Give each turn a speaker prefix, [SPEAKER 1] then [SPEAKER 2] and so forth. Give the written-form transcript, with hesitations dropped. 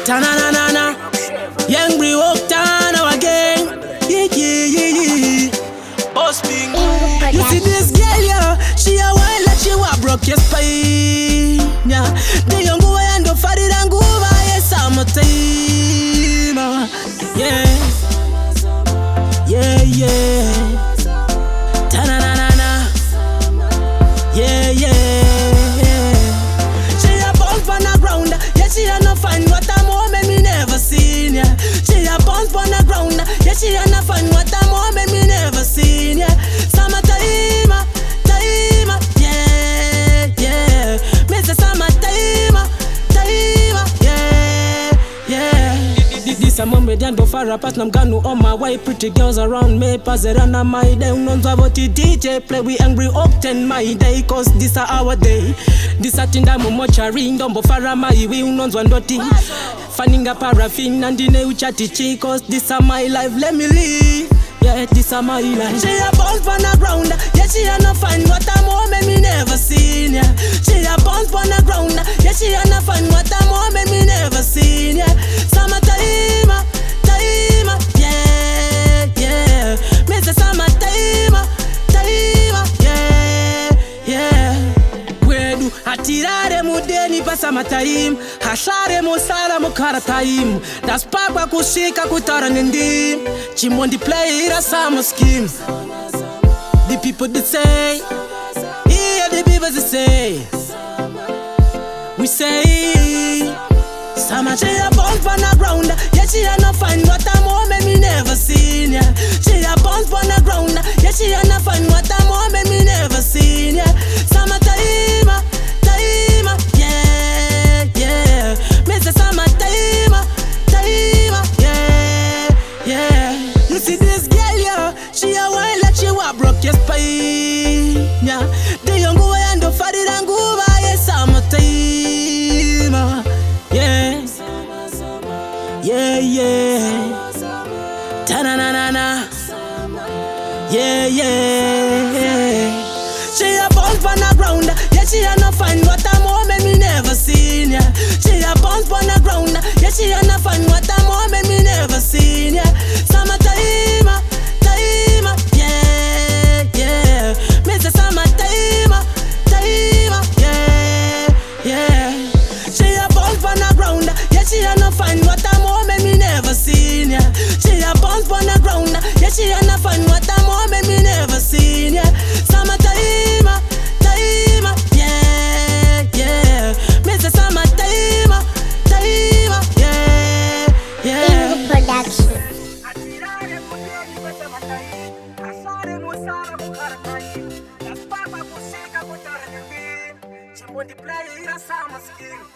[SPEAKER 1] Ta-na-na-na-na. Young Bree walk down now again. Yeah. Boss Ping. You see this girl, yeah. She a wild like she wa broke your spine. Yeah. The young boy and the fatty and go over. Yes, I'm a team. Yeah. Ta-na-na-na-na. Yeah. She a bounce on the ground. Yeah, she a no find what a moment me never seen. Yeah. She a bounce on the ground. Yeah, she a no find what a moment me never seen. Yeah. Summertime, yeah. Me say summertime, yeah. This a moment and before I pass, I'm gonna on my way. Pretty girls around me, pass it on my day. Unknowns about the DJ play, we angry octane my day, cause this a our day. This a thing that much a ring, don't before my way. Unknowns one dirty, fanning a paraffin and the new chatty chick, cause this a my life, let me live. Yeah, this a my life. She a bounce on the ground, yeah, she a no find what a moment me never seen. Yeah, she a bounce on the ground, yeah, she a no find what a moment me never seen. Yeah, summertime, yeah. Me say summertime, yeah. Wedu atirare mudeni pa summertime, hashare musala mukara time. Das papa kushika kutara nindi, chimondi play ira summer scheme. The people they say, yeah, the people they say. We say, summer she a bounce on the ground, yeah, she a no find what a moment me never seen. Yeah, she a bounce on the ground, yeah, she a no find what a moment me never seen. Yeah, summertime, yeah. Me say summertime, yeah. You see this girl, yeah, she a wild like she wa broke your spine. Yeah, the young boy and the fatty and go over. Yeah, summertime, yeah. Ta-na-na-na-na. Yeah. She a bounce on the ground, yeah, she a no find what a moment me never seen. Yeah, she a bounce on the ground, yeah, she a no find what a moment me never seen. Yeah, summertime, yeah. Me say summertime, yeah. She a bounce on the ground, yeah, she a no find what a moment me never seen. Yeah, she a bounce on the ground, yeah, she a no find what a moment me never seen. Yeah, summertime, yeah. Me say summertime, yeah.
[SPEAKER 2] Production.
[SPEAKER 1] Multiply ira summer scheme.